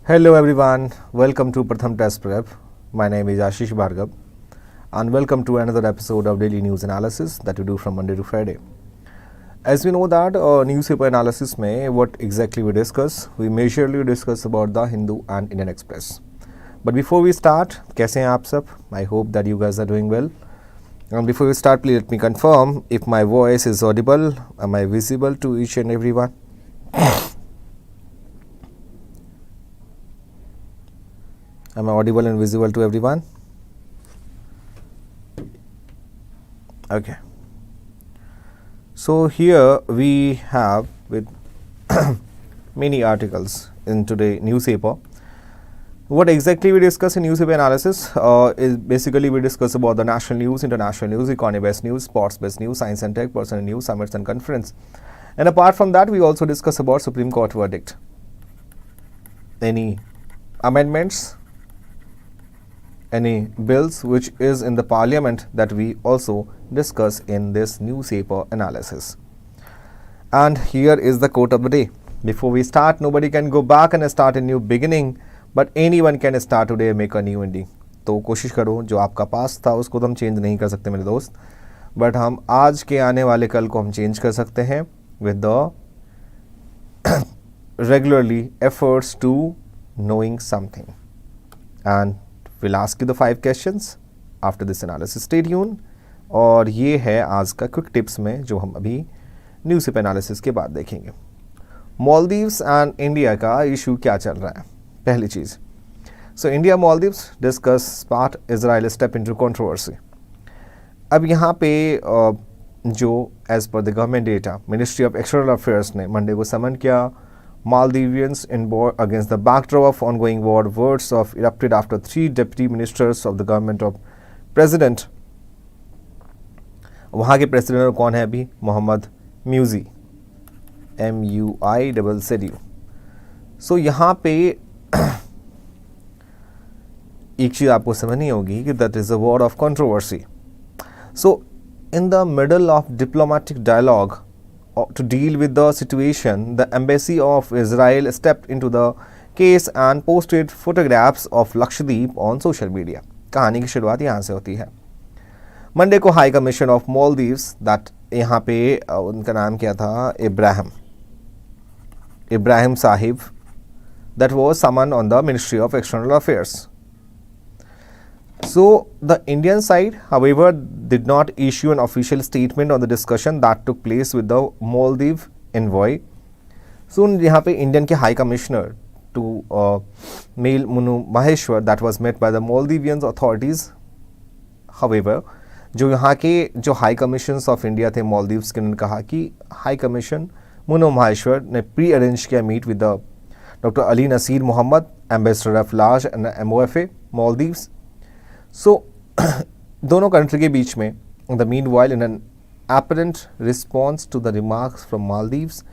Hello everyone, welcome to PRATHAM Test Prep. My name is Ashish Bhargav and welcome to another episode of daily news analysis that we do from Monday to Friday. As we know that newspaper analysis में what exactly we majorly discuss about the Hindu and Indian Express. But before we start, कैसे हैं आप सब? I hope that you guys are doing well. And before we start, please let me confirm if my voice is audible. Am I visible to each and everyone? Am I audible and visible to everyone? Okay. So here we have with many articles in today's newspaper. What exactly we discuss in newspaper analysis is basically we discuss about the national news, international news, economy-based news, sports-based news, science and tech, personal news, summits and conference. And apart from that, we also discuss about Supreme Court verdict. Any amendments, any bills which is in the parliament that we also discuss in this newspaper analysis. And here is the quote of the day. Before we start, nobody can go back and start a new beginning, but anyone can start today and make a new ending. तो कोशिश करो जो आपका पास था उसको तो हम change नहीं कर सकते मेरे दोस्त, बट हम आज के आने वाले कल को हम चेंज कर सकते हैं with the regularly efforts to knowing something. And we'll ask you the 5 questions after this analysis. Stay tuned. और ये है आज का क्विक टिप्स में जो हम अभी न्यूज़पेपर एनालिसिस के बाद देखेंगे. मालदीव्स एंड इंडिया का इशू क्या चल रहा है? पहली चीज़, so India Maldives discuss spat Israel step into controversy. अब यहाँ पे जो एज पर the government data ministry of external affairs ने मंडे को समन किया Maldivians in war against the backdrop of ongoing war. Words of erupted after 3 deputy ministers of the government of president. वहाँ के प्रेसिडेंट कौन है अभी? Mohammad म्यूजी, MUI. सो यहाँ पे एक चीज़ आपको समझनी होगी कि that is a war of controversy. So in the middle of diplomatic dialogue to deal with the situation, the embassy of Israel stepped into the case and posted photographs of Lakshadweep on social media. कहानी की शुरुआत यहाँ से होती है. Monday को high commission of Maldives that यहाँ पे उनका नाम क्या था? Ibrahim Sahib, that was summoned on the Ministry of External Affairs. So the Indian side, however, did not issue an official statement on the discussion that took place with the Maldive envoy. So यहाँ पे Indian के high commissioner to Mail Munu Maheshwar that was met by the Maldivian authorities. However, जो यहाँ के जो high commissions of India थे मालदीव्स के, उन्होंने कहा कि हाई कमीशन मुनु माहेश्वर ने प्री अरेंज किया meet with the doctor Ali Naseer Mohamed, ambassador of large and MOFA Maldives. So दोनों कंट्री के बीच में the meanwhile in an apparent response to the remarks from Maldives,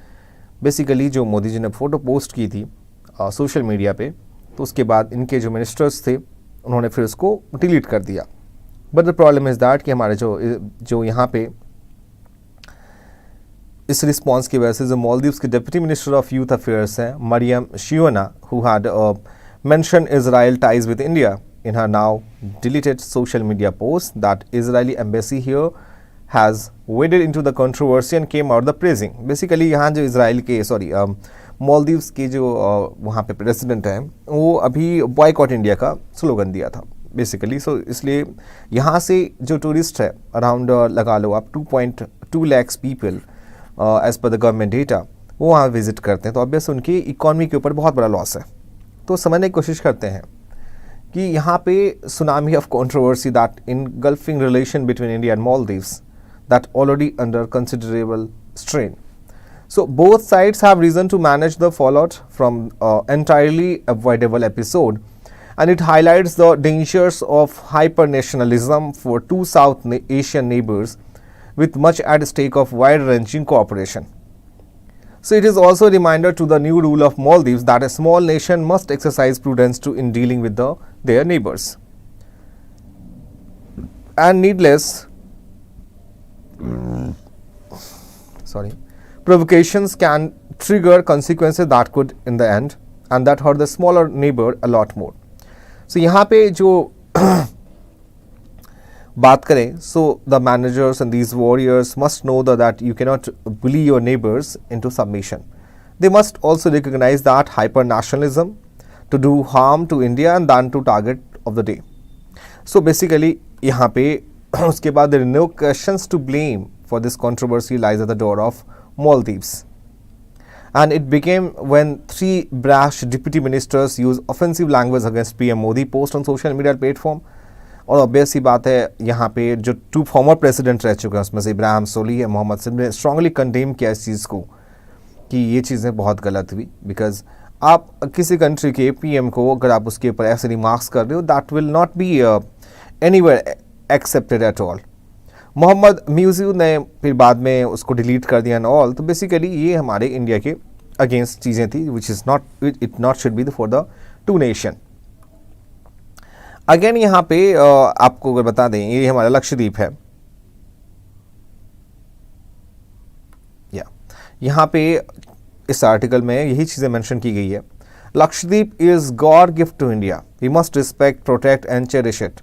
basically जो मोदी जी ने फ़ोटो पोस्ट की थी सोशल मीडिया पे, तो उसके बाद इनके जो मिनिस्टर्स थे उन्होंने फिर उसको डिलीट कर दिया. But the problem is that कि हमारे जो यहाँ पे इस रिस्पॉन्स की वजह से जो मालदीव्स के deputy minister of youth affairs हैं Mariyam Shiuna, who had mention Israel ties with India in her now deleted social media post, that Israeli embassy here has waded into the controversy and came out the praising. Basically यहाँ जो Israel के मालदीव्स के जो वहाँ पे president हैं वो अभी बॉयकॉट इंडिया का स्लोगन दिया था बेसिकली. सो इसलिए यहाँ से जो टूरिस्ट है अराउंड लगा लो आप 2.2 lakhs पीपल एज पर द गवर्नमेंट डेटा वो वहाँ विजिट करते हैं. तो ऑब्वियस उनकी इकॉनमी के ऊपर बहुत बड़ा लॉस है. तो समझने की कोशिश करते हैं कि यहाँ पे tsunami of controversy that engulfing relation between India and Maldives that already under considerable strain. So both sides have reason to manage the fallout from entirely avoidable episode, and it highlights the dangers of hyper nationalism for 2 South Asian neighbours with much at stake of wide-ranging cooperation. So it is also a reminder to the new rule of Maldives that a small nation must exercise prudence in dealing with their neighbors. And needless provocations can trigger consequences that could, in the end, and that hurt the smaller neighbor a lot more. So यहाँ पे जो बात करें, so the managers and these warriors must know that you cannot bully your neighbors into submission. They must also recognize that hyper-nationalism to do harm to India and then to target of the day. So basically यहाँ पे उसके बाद there are no questions to blame for this controversy lies at the door of Maldives. And it became when three brash deputy ministers used offensive language against PM Modi post on social media platform. और obvious सी बात है यहाँ पे जो to former president रह चुके हैं उसमें से इब्राहिम सोली है, मोहम्मद सिंह ने स्ट्रांगली कंडेम किया इस चीज़ को कि ये चीज़ें बहुत गलत हुई. बिकॉज आप किसी कंट्री के पीएम को अगर आप उसके ऊपर ऐसे रिमार्क्स कर रहे हो, that will not be anywhere accepted at all. Mohamed Muizzu ने फिर बाद में उसको डिलीट कर दिया एंड ऑल. तो बेसिकली ये हमारे इंडिया के अगेंस्ट चीज़ें थी which is not, it not should be for the two nation. Again यहाँ पे आपको अगर बता दें, ये हमारा लक्षद्वीप है. यहाँ पे इस आर्टिकल में यही चीज़ें मेंशन की गई है. Lakshadweep is God gift to India. We must respect, protect and cherish it.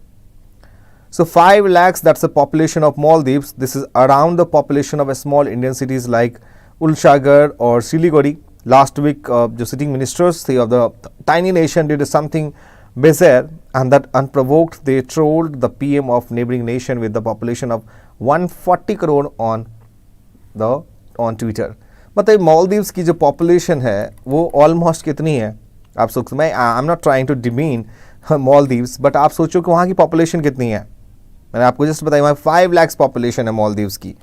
So 5 lakhs, that's the population of Maldives. This is around the population of a small Indian cities like Ulsagar or Siliguri. Last week, the sitting ministers of the tiny nation did something bizarre, and that unprovoked they trolled the PM of neighboring nation with the population of 140 crore on Twitter. मतलब Maldives की जो population है वो almost कितनी है? आप सोचो, मैं I'm not trying to demean Maldives, but आप सोचो कि वहाँ की population कितनी है. मैंने आपको जस्ट बताया वहाँ 5 lakhs पॉपुलेशन है मालदीव्स की,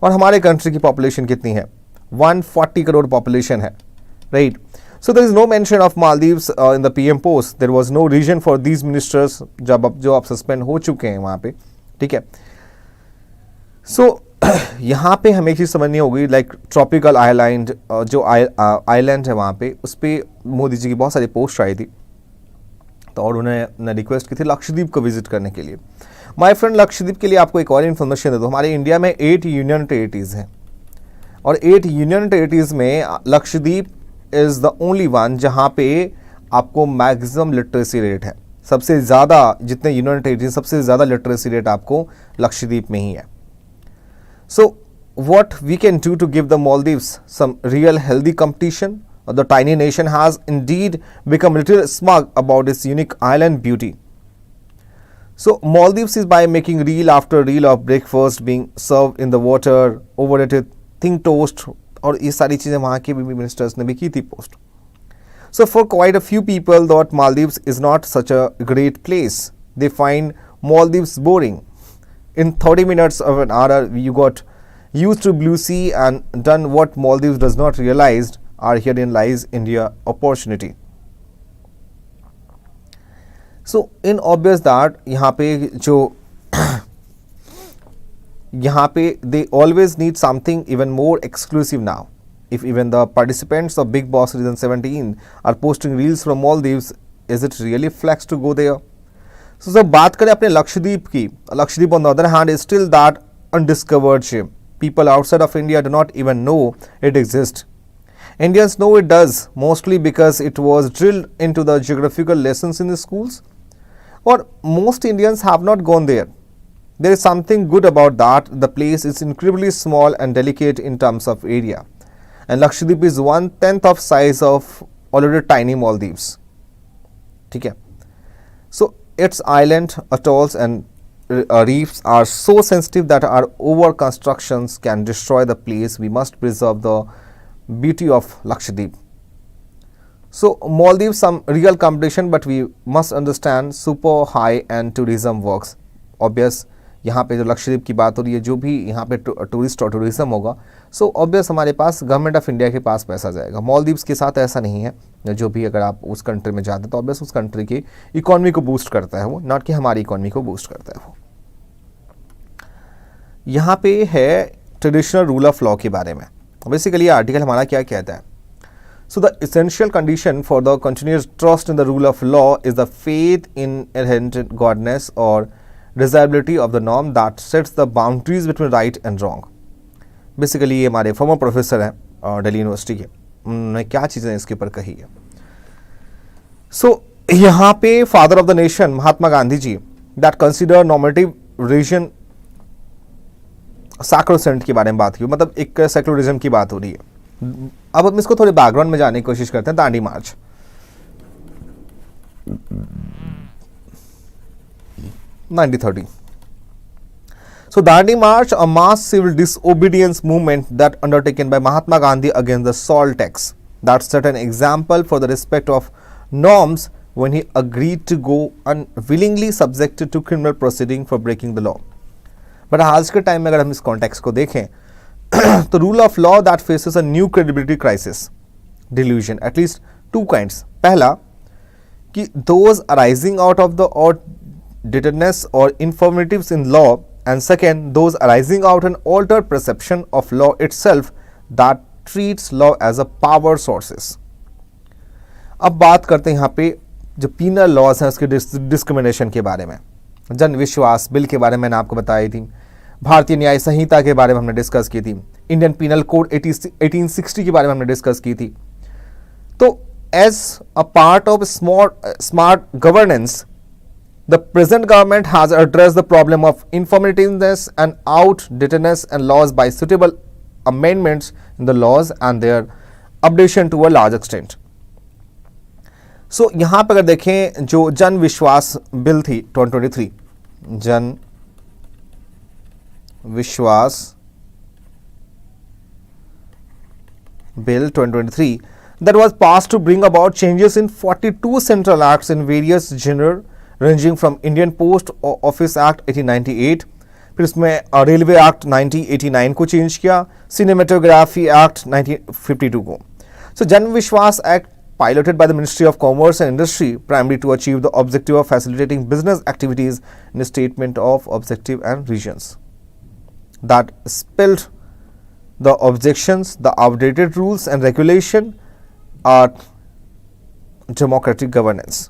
और हमारे कंट्री की पॉपुलेशन कितनी है? 140 करोड़ पॉपुलेशन है, right. So there is no mention of Maldives in the PM post. There was no reason for these ministers जो आप सस्पेंड हो चुके हैं वहाँ पे, ठीक है. सो यहाँ पे हमें एक चीज़ समझनी होगी, लाइक ट्रॉपिकल आइलैंड जो आइलैंड है वहाँ पे, उस पर मोदी जी की बहुत सारी पोस्ट आई थी, तो और उन्होंने रिक्वेस्ट की थी लक्षद्वीप को विजिट करने के लिए. माय फ्रेंड, लक्षद्वीप के लिए आपको एक और इन्फॉर्मेशन दे दो. हमारे इंडिया में 8 यूनियन टेरिटरीज हैं, और 8 यूनियन टेरिटरीज में Lakshadweep is the only one जहाँ पे आपको मैक्सिमम लिटरेसी रेट है. सबसे ज़्यादा जितने यूनियन टेरिटरीज, सबसे ज़्यादा लिटरेसी रेट आपको लक्षद्वीप में ही है. So what we can do to give the Maldives some real healthy competition? The tiny nation has indeed become a little smug about its unique island beauty. So Maldives is by making reel after reel of breakfast being served in the water, overrated thin toast, और ये सारी चीज़ें वहाँ के भी ministers ने भी की थी post. So for quite a few people that Maldives is not such a great place. They find Maldives boring. In 30 minutes of an hour, you got used to blue sea and done what Maldives does not realize. Are herein lies India opportunity. So in obvious that यहाँ पे जो यहाँ पे they always need something even more exclusive now. If even the participants of Big Boss Season 17 are posting reels from Maldives, is it really flex to go there? So जब बात करें अपने लक्षद्वीप की, Lakshadweep on the other hand is still that undiscovered ship. People outside of India do not even know it exists. Indians know it does, mostly because it was drilled into the geographical lessons in the schools, or most Indians have not gone there. There is something good about that. The place is incredibly small and delicate in terms of area, and Lakshadweep is 1/10 of size of already tiny Maldives. ठीक है. So its island, atolls and reefs are so sensitive that our over constructions can destroy the place. We must preserve the beauty of Lakshadweep. So Maldives some real competition, but we must understand super high end tourism works. Obvious यहाँ पे जो लक्षद्वीप की बात हो रही है, जो भी यहाँ पे टूरिस्ट और टूरिज्म होगा, सो ऑब्वियस हमारे पास गवर्नमेंट ऑफ इंडिया के पास पैसा जाएगा. मालदीव्स के साथ ऐसा नहीं है. जो भी अगर आप उस कंट्री में जाते हैं तो ऑब्वियस उस कंट्री की इकॉनमी को बूस्ट करता है वो, नॉट कि हमारी इकॉनमी को बूस्ट करता है वो. यहाँ पे है ट्रेडिशनल रूल ऑफ लॉ के बारे में. बेसिकली ये आर्टिकल हमारा क्या कहता है? So the essential condition for the continuous trust in the rule of law is the faith in inherent godness or desirability of the norm that sets the boundaries between right and wrong. Basically ये हमारे farmer professor हैं Delhi university के, उन्होंने क्या चीज़ें इसके ऊपर कही है. सो यहाँ पे father of the nation Mahatma Gandhi ji that consider normative religion sacrosanct के बारे में बात की, मतलब एक सेक्युलरिज्म की बात हो रही है। अब हम इसको थोड़े बैकग्राउंड में जाने की कोशिश करते हैं। दांडी मार्च 1930. So Dandi March, a mass civil disobedience movement that undertaken by Mahatma Gandhi against the salt tax. That set an example for the respect of norms when he agreed to go unwillingly subjected to criminal proceeding for breaking the law. But आज के time में अगर हम इस context को देखें तो rule of law that faces a new credibility crisis, delusion, at least two kinds. पहला कि those arising out of the outdatedness or informatives in law, and second, those arising out an altered perception of law itself that treats law as a power sources. अब बात करते हैं यहाँ पे जो penal laws हैं उसके डिस्क्रिमिनेशन के बारे में। जन विश्वास बिल के बारे में मैंने आपको बताई थी, भारतीय न्याय संहिता के बारे में हमने डिस्कस की थी, इंडियन पीनल कोड 1860 के बारे में हमने डिस्कस की थी। तो as a part of smart governance, the present government has addressed the problem of informativeness and outdatedness and laws by suitable amendments in the laws and their updation to a large extent. So यहाँ पर अगर देखें जो जन विश्वास bill थी 2023, जन विश्वास bill 2023 that was passed to bring about changes in 42 central acts in various genres ranging from Indian Post Office Act 1898, फिर इसमें रेलवे एक्ट 1989 को चेंज किया, सिनेमेटोग्राफी एक्ट 1952 को। सो जन विश्वास act piloted by the Ministry of Commerce and Industry primarily to achieve the objective of facilitating business activities in a statement of objective and reasons that spelled the objections, the outdated rules and regulation are democratic governance.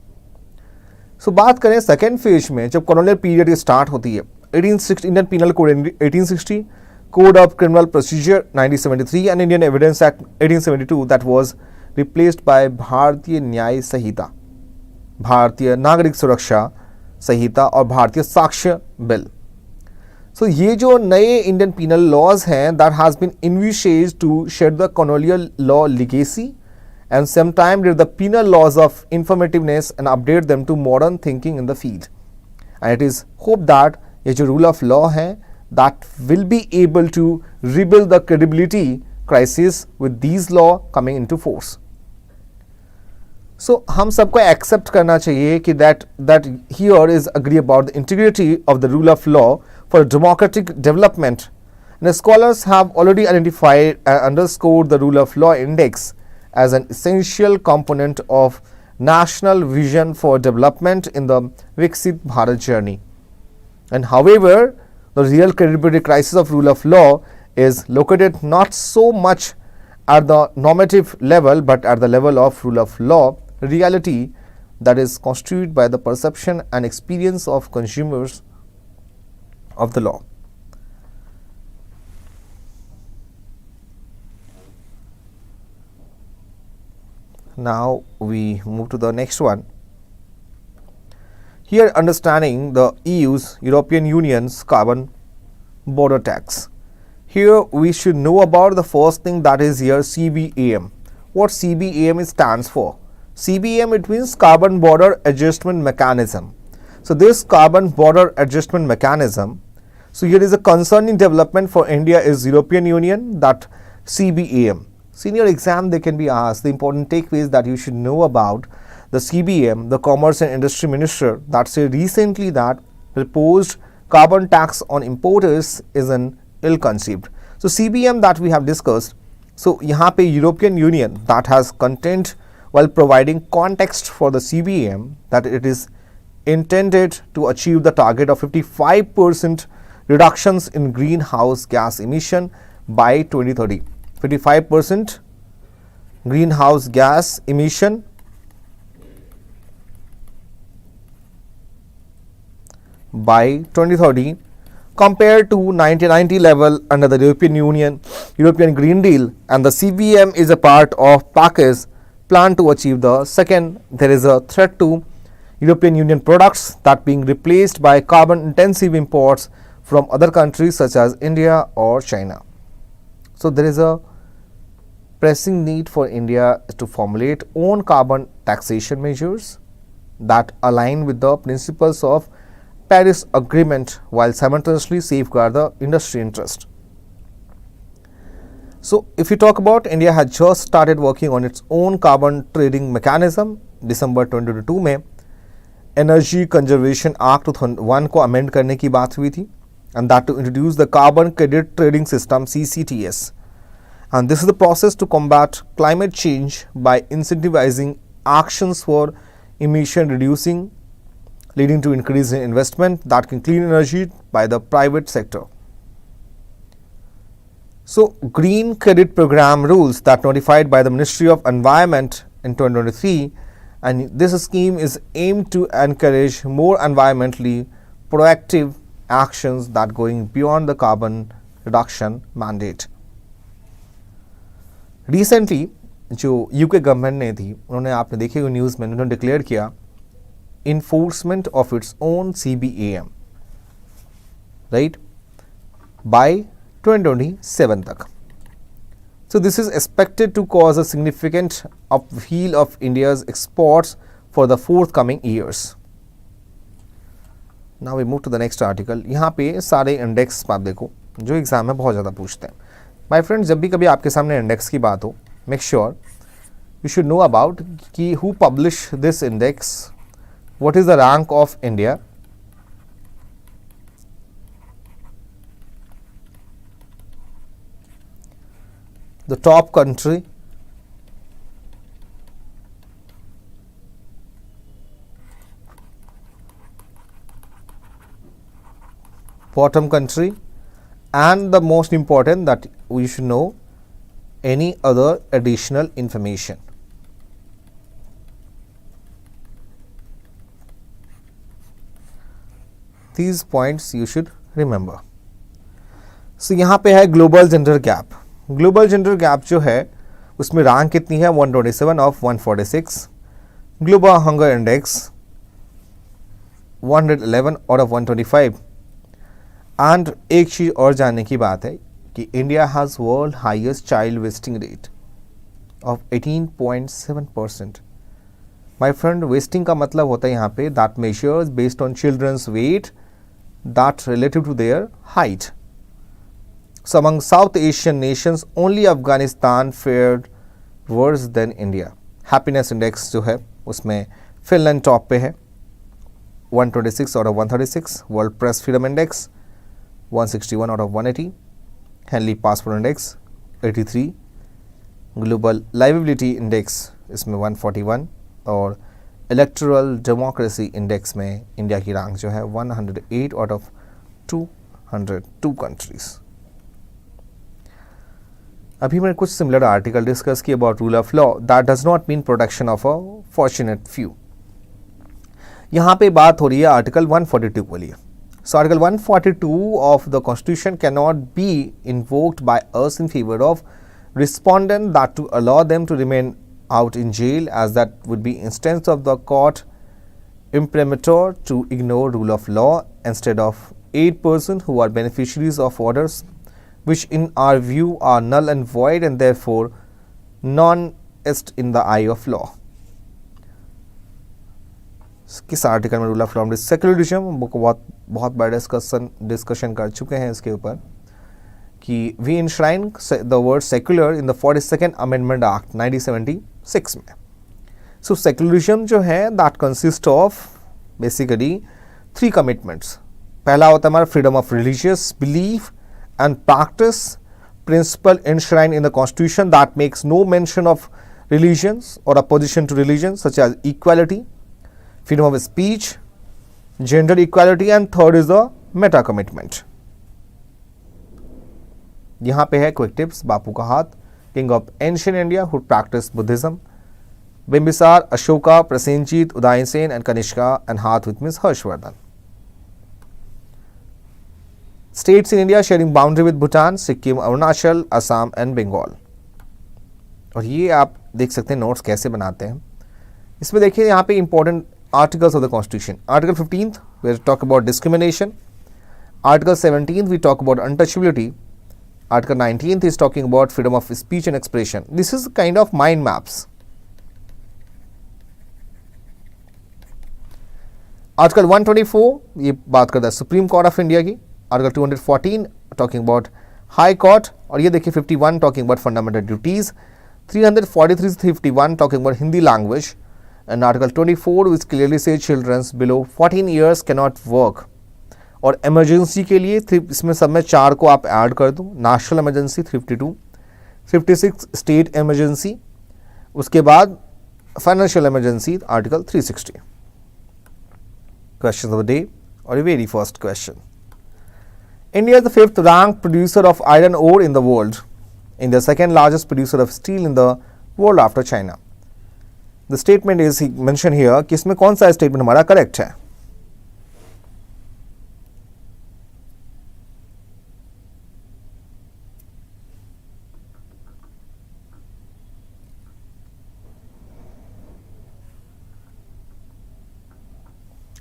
सो बात करें second phase में, जब colonial period start होती है, 1860 Indian penal code 1860, code of criminal procedure 1973 and Indian evidence act 1872 that was replaced by Bharatiya Nyaya संहिता, भारतीय नागरिक सुरक्षा संहिता और भारतीय साक्ष्य बिल। सो ये जो नए इंडियन पीनल लॉज हैं that has been initiated to shed the colonial law legacy and sometime did the penal laws of informativeness and update them to modern thinking in the field. And it is hope that ये जो rule of law है that will be able to rebuild the credibility crisis with these law coming into force. So हम सबको accept करना चाहिए कि that here is agree about the integrity of the rule of law for democratic development. And the scholars have already identified and underscored the rule of law index as an essential component of national vision for development in the Viksit Bharat journey. And however, the real credibility crisis of rule of law is located not so much at the normative level, but at the level of rule of law reality that is constituted by the perception and experience of consumers of the law. Now we move to the next one. Here, understanding the EU's European Union's carbon border tax. Here we should know about the first thing that is here CBAM. What CBAM stands for? CBAM, it means carbon border adjustment mechanism. So this carbon border adjustment mechanism, so here is a concerning development for India is European Union, that CBAM. Senior exam they can be asked the important takeaways that you should know about the CBAM. The Commerce and Industry Minister that said recently that proposed carbon tax on importers is an ill conceived. So CBAM that we have discussed, so यहाँ पे European Union that has content while providing context for the CBAM that it is intended to achieve the target of 55% reductions in greenhouse gas emission by 2030. 55% greenhouse gas emission by 2030 compared to 1990 level under the European Green Deal, and the CBM is a part of package plan to achieve the second. There is a threat to European Union products that being replaced by carbon intensive imports from other countries such as India or China. So there is a pressing need for India to formulate own carbon taxation measures that align with the principles of Paris Agreement while simultaneously safeguard the industry interest. So if you talk about, India had just started working on its own carbon trading mechanism. December 2022 में Energy Conservation Act 2001 को amend करने की बात हुई थी, and that to introduce the carbon credit trading system CCTS. And this is the process to combat climate change by incentivizing actions for emission reducing, leading to increase in investment that can clean energy by the private sector. So green credit program rules that notified by the Ministry of Environment in 2023, and this scheme is aimed to encourage more environmentally proactive actions that going beyond the carbon reduction mandate. Recently जो UK government ने थी, उन्होंने, आपने देखे news में, उन्होंने declare किया enforcement of its own CBAM, right, by 2027 तक. So this is expected to cause a significant upheaval of India's exports for the forthcoming years. Now we move to the next article. यहाँ पे सारे index आप देखो जो exam में बहुत ज़्यादा पूछते हैं. My friends, जब भी कभी आपके सामने इंडेक्स की बात हो, make sure you should know about कि who publish this index, what is the rank of India, the top country, bottom country, and the most important that we should know any other additional information. These points you should remember. So यहाँ पे है global gender gap. Global gender gap जो है उसमें rank कितनी है, 127 of 146. Global hunger index 111 out of 125. And एक चीज़ और जानने की बात है कि India has world highest child wasting rate of 18.7%. My friend, wasting का मतलब होता है यहाँ पे that measures based on children's weight that relative to their height. So among South Asian nations, only Afghanistan fared worse than India. Happiness index जो है उसमें Finland top पे है 126 out of 136. World Press Freedom Index 161 out of 180. Henley Passport Index 83. Global Livability Index इसमें 141 और Electoral Democracy Index में India की rank जो है 108 out of 202 countries. अभी मैंने कुछ सिमिलर आर्टिकल डिस्कस किए about rule of law. That does not mean protection of a fortunate few. यहाँ पे बात हो रही है आर्टिकल 142 के लिए. So article 142 of the constitution can not be invoked by us in favour of respondent that to allow them to remain out in jail as that would be instance of the court imprimatur to ignore rule of law instead of 8 persons who are beneficiaries of orders which in our view are null and void and therefore non-est in the eye of law. किस article में rule of law secularism बहुत बड़ा discussion कर चुके हैं इसके ऊपर कि we enshrine the word secular in the 42nd amendment act 1976 में. सो सेक्युलरिज्म जो है that consist of basically 3 commitments. पहला होता है हमारा freedom of religious belief and practice principle enshrined in the constitution that makes no mention of religions or opposition to religion such as equality, freedom of speech, gender equality, and third is the meta commitment. यहाँ पे है quick tips. Bapu का हाथ, king of ancient India who practiced Buddhism, Bimbisara, Ashoka, Prasenjit, Udayasena and Kanishka, and हाथ with Miss Harshavardhan. States in India sharing boundary with Bhutan, Sikkim, Arunachal, Assam and Bengal. और ये आप देख सकते हैं नोट्स कैसे बनाते हैं। इसमें देखिए यहाँ पे important articles of the constitution. Article 15 we talk about discrimination, article 17 we talk about untouchability, article 19 is talking about freedom of speech and expression. This is kind of mind maps. Article 124 ये बात करता है supreme court of India की। Article 214 talking about high court, और ये देखिए 51 talking about fundamental duties, 343 से 51 talking about Hindi language, and article 24 which clearly says childrens below 14 years can not work. और इमरजेंसी के लिए इसमें सब में 4 को आप ऐड कर दो। नेशनल इमरजेंसी 52, 56 स्टेट इमरजेंसी, उसके बाद financial emergency article 360। Questions of the day, or a very first question. India is the 5th ranked producer of iron ore in the world. India is the second largest producer of steel in the world after China. The statement is mentioned here कि इसमें कौन सा statement हमारा correct है?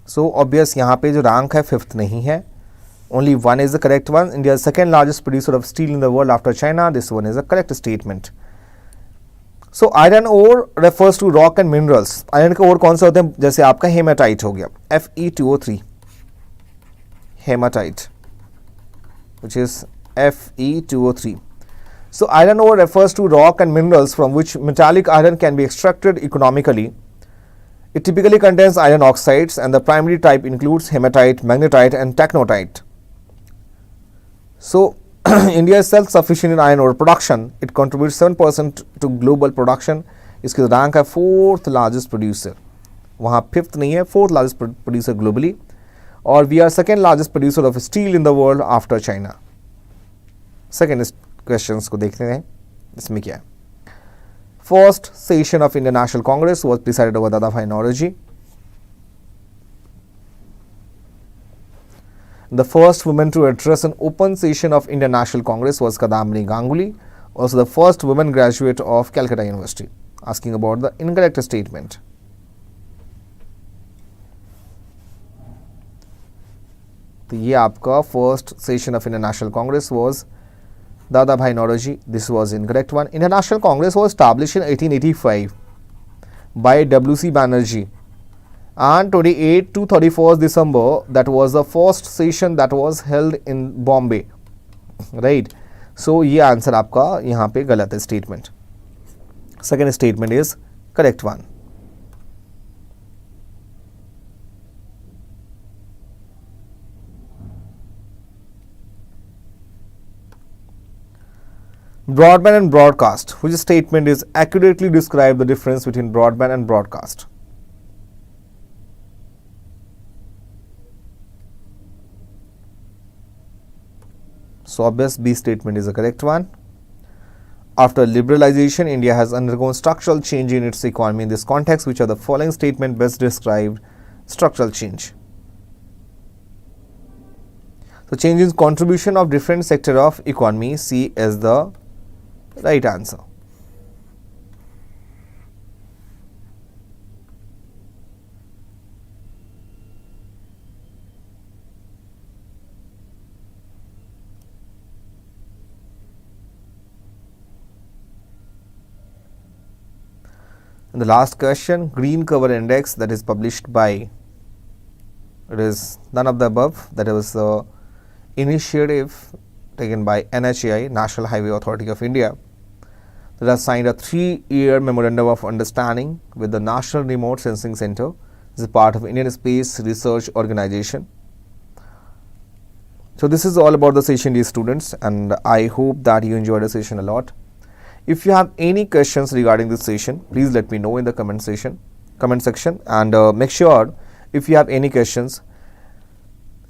So obvious यहाँ पे जो rank है 5th नहीं है, only 1 is the correct one. India second largest producer of steel in the world after China, this one is the correct statement. So iron ore refers to rock and minerals. Iron के ore कौन से होते हैं? जैसे आपका haematite हो गया, Fe2O3 haematite which is Fe2O3। So iron ore refers to rock and minerals from which metallic iron can be extracted economically. It typically contains iron oxides and the primary type includes hematite, magnetite and tecnotite. So India is self-sufficient in iron ore production. It contributes 7% to global production. इसकी rank है 4th largest producer. वहाँ 5th नहीं है, 4th largest producer globally. और we are second largest producer of steel in the world after China. Second questions को देखते हैं इसमें क्या है। First session of Indian National Congress was presided over Dadabhai Naoroji. The first woman to address an open session of Indian National Congress was Kadamini Ganguly, also the first woman graduate of Calcutta University. Asking about the incorrect statement. तो ये आपका first session of Indian National Congress was Dadabhai Naoroji. This was incorrect one. Indian National Congress was established in 1885 by W.C. Banerjee, and 28 to 31st December that was the first session that was held in Bombay, right? So ये answer आपका यहाँ पे गलत है statement. Second statement is correct one. Broadband and broadcast. Which statement is accurately describe the difference between broadband and broadcast? So obvious B statement is the correct one. After liberalization, India has undergone structural change in its economy. In this context, which of the following statement best described structural change? So change in contribution of different sector of economy. C is the right answer. And the last question, green cover index that is published by, it is none of the above, that was the initiative taken by NHAI, National Highway Authority of India, that has signed a 3-year memorandum of understanding with the National Remote Sensing Center as a part of Indian Space Research Organization. So this is all about the session, dear students, and I hope that you enjoyed the session a lot. If you have any questions regarding this session, please let me know in the comment section, and make sure if you have any questions.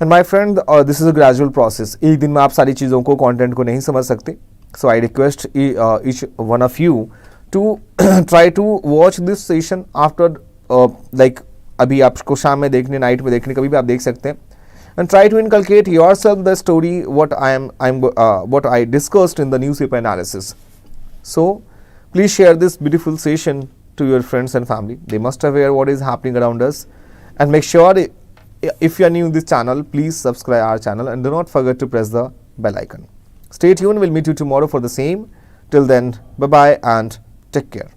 And my friend, this is a gradual process. एक दिन में आप सारी चीज़ों को content को नहीं समझ सकते. So I request each one of you to try to watch this session after like अभी आपको शाम में देखने, नाइट में देखने, कभी भी आप देख सकते हैं. And try to inculcate yourself the story what I discussed in the newspaper analysis. So Please share this beautiful session to your friends and family. They must aware what is happening around us. And make sure, if you are new in this channel, please subscribe our channel and do not forget to press the bell icon. Stay tuned. We'll meet you tomorrow for the same. Till then, bye-bye and take care.